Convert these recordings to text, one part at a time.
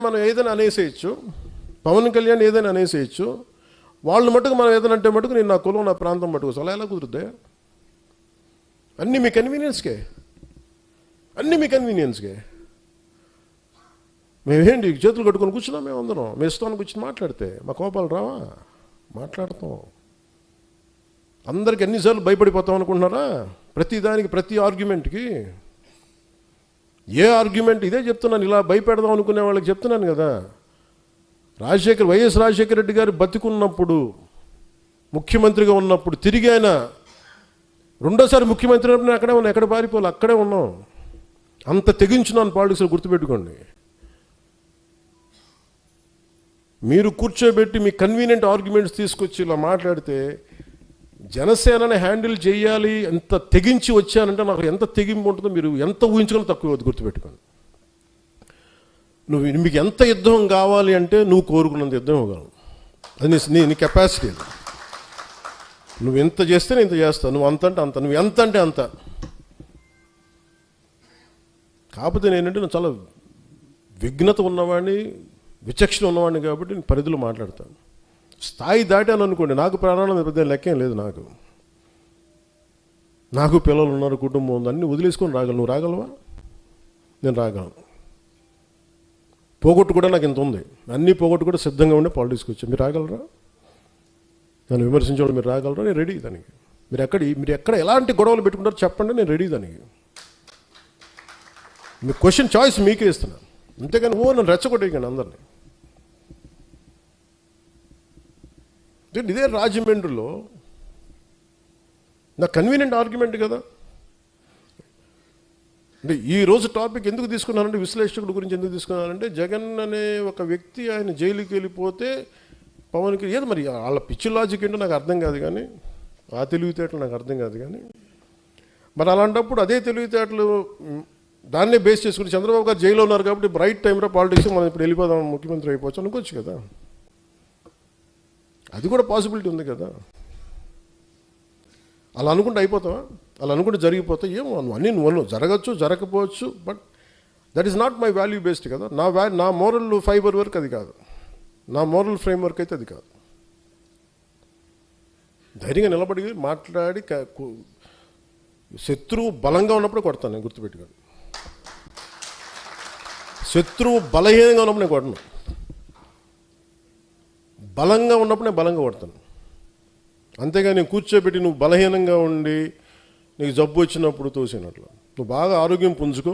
మనం ఏదైనా అనేసేయచ్చు, పవన్ కళ్యాణ్ ఏదైనా అనేసేయచ్చు, వాళ్ళు మటుకు మనం ఏదైనా అంటే మటుకు నేను నా కులం నా ప్రాంతం మటుకు అలా ఎలా కుదురుద్దే? అన్నీ మీ కన్వీనియన్స్కే, అన్నీ మీ కన్వీనియన్స్కే. మేమేంటి చేతులు కట్టుకొని కూర్చున్నాం, మేము అందరం మీ ఇష్టాన్ని కూర్చొని మాట్లాడితే మా కోపాలు రావా? మాట్లాడతాం. అందరికి ఎన్నిసార్లు భయపడిపోతాం అనుకుంటున్నారా? ప్రతిదానికి, ప్రతి ఆర్గ్యుమెంట్కి. ఏ ఆర్గ్యుమెంట్ ఇదే చెప్తున్నాను, ఇలా భయపెడదాం అనుకునే వాళ్ళకి చెప్తున్నాను కదా. వైఎస్ రాజశేఖర రెడ్డి గారు బతికున్నప్పుడు, ముఖ్యమంత్రిగా ఉన్నప్పుడు తిరిగి ఆయన రెండోసారి ముఖ్యమంత్రి అయినప్పుడు అక్కడే ఉన్నాం, ఎక్కడ పారిపోవాలి అక్కడే ఉన్నాం. అంత తెగించున్నాను పాలిటిక్స్లో, గుర్తుపెట్టుకోండి. మీరు కూర్చోబెట్టి మీ కన్వీనియంట్ ఆర్గ్యుమెంట్స్ తీసుకొచ్చి ఇలా మాట్లాడితే జనసేనని హ్యాండిల్ చేయాలి ఎంత తెగించి వచ్చానంటే నాకు ఎంత తెగింపు ఉంటుందో మీరు ఎంత ఊహించుకుని తక్కువ వద్దు, గుర్తుపెట్టుకోండి. మీకు ఎంత యుద్ధం కావాలి అంటే నువ్వు కోరుకున్నంత యుద్ధం ఇవ్వగలవు, అది నీ కెపాసిటీ. నువ్వు ఎంత చేస్తే నేను ఇంత చేస్తాను, నువ్వు అంత అంటే అంత, నువ్వు ఎంత అంటే అంత. కాకపోతే నేనంటే నేను చాలా విఘ్నత ఉన్నవాడిని, విచక్షణ ఉన్నవాడిని కాబట్టి నేను పరిధిలో మాట్లాడతాను. స్థాయి దాటాను అనుకోండి, నాకు ప్రాణాల పెద్ద లెక్కేం లేదు. నాకు పిల్లలు ఉన్నారు, కుటుంబం ఉంది, అన్నీ వదిలేసుకొని రాగలను. నువ్వు రాగలవా? నేను రాగలను. పోగొట్టు కూడా నాకు ఇంత ఉంది, అన్నీ పోగొట్టు కూడా సిద్ధంగా ఉండే పాలిటిక్స్కి వచ్చాను. మీరు రాగలరా? నన్ను విమర్శించేవాళ్ళు మీరు రాగలరా? నేను రెడీ దానికి. మీరు ఎక్కడ ఎలాంటి గొడవలు పెట్టుకుంటారో చెప్పండి, నేను రెడీ దానికి. మీ క్వశ్చన్ చాయిస్ మీకే ఇస్తున్నాను, అంతేగాని నన్ను రెచ్చగొట్టేయకండి అందరినీ. ఇదే రాజమండ్రిలో నా కన్వీనియంట్ ఆర్గ్యుమెంట్ కదా. అంటే ఈరోజు టాపిక్ ఎందుకు తీసుకున్నానంటే, విశ్లేషకుడు గురించి ఎందుకు తీసుకున్నానంటే, జగన్ అనే ఒక వ్యక్తి ఆయన జైలుకి వెళ్ళిపోతే పవన్కి ఏదో మరి వాళ్ళ పిచ్చి లాజిక్ ఏంటో నాకు అర్థం కాదు, కానీ ఆ తెలివితేటలు నాకు అర్థం కాదు. కానీ మరి అలాంటప్పుడు అదే తెలివితేటలు దాన్నే బేస్ చేసుకుని చంద్రబాబు గారు జైల్లో ఉన్నారు కాబట్టి రైట్ టైంలో పాలిటిక్స్ మనం ఇప్పుడు వెళ్ళిపోదాం, ముఖ్యమంత్రి అయిపోవచ్చు అనుకోవచ్చు కదా. అది కూడా పాసిబిలిటీ ఉంది కదా. అలా అనుకుంటే అయిపోతావా? అలా అనుకుంటే జరిగిపోతే ఏమో అన్నీ నువ్వు జరగచ్చు, జరగకపోవచ్చు, but that is not my value based కదా. నా మోరల్ ఫైబర్ వర్క్ అది కాదు, నా మోరల్ ఫ్రేమ్ వర్క్ అయితే అది కాదు. ధైర్యంగా నిలబడి మాట్లాడి శత్రువు బలంగా ఉన్నప్పుడు కొడతాను నేను, గుర్తుపెట్టుకోండి. శత్రువు బలహీనంగా ఉన్నప్పుడు నేను కొడను, బలంగా ఉన్నప్పుడు నేను బలంగా కొడతాను. అంతేగాని నేను కూర్చోబెట్టి నువ్వు బలహీనంగా ఉండి నీకు జబ్బు వచ్చినప్పుడు తోసినట్లు, నువ్వు బాగా ఆరోగ్యం పుంజుకో,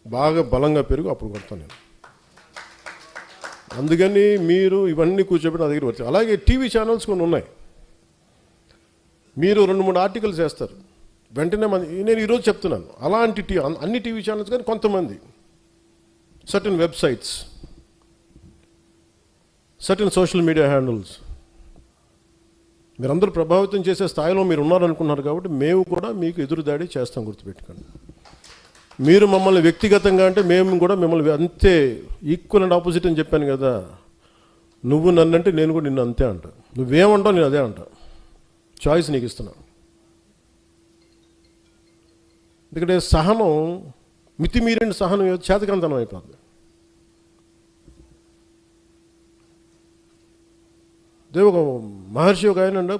బాగా బలంగా పెరుగు, అప్పుడు కొడతాను నేను. అందుకని మీరు ఇవన్నీ కూర్చోబెట్టి నా దగ్గర వచ్చాయి. అలాగే టీవీ ఛానల్స్ కొన్ని ఉన్నాయి, మీరు 2-3 ఆర్టికల్స్ వేస్తారు, వెంటనే నేను ఈరోజు చెప్తున్నాను అలాంటి అన్ని టీవీ ఛానల్స్ కానీ కొంతమంది certain websites, certain social media handles, మీరందరూ ప్రభావితం చేసే స్థాయిలో మీరు ఉన్నారనుకున్నారు కాబట్టి మేము కూడా మీకు ఎదురుదాడి చేస్తాం, గుర్తుపెట్టుకోండి. మీరు మమ్మల్ని వ్యక్తిగతంగా అంటే మేము కూడా మిమ్మల్ని అంతే ఈక్వల్ అండ్ ఆపోజిట్ అని చెప్పాను కదా. నువ్వు నన్నంటే నేను కూడా నిన్ను అంతే అంట, నువ్వేమంటావు నేను అదే అంట. చాయిస్ నీకు ఇస్తున్నా. ఎందుకంటే సహనం, మితిమీరిన సహనం చేతకంతనం అయిపోతుంది. ఒక మహర్షి ఒక ఆయన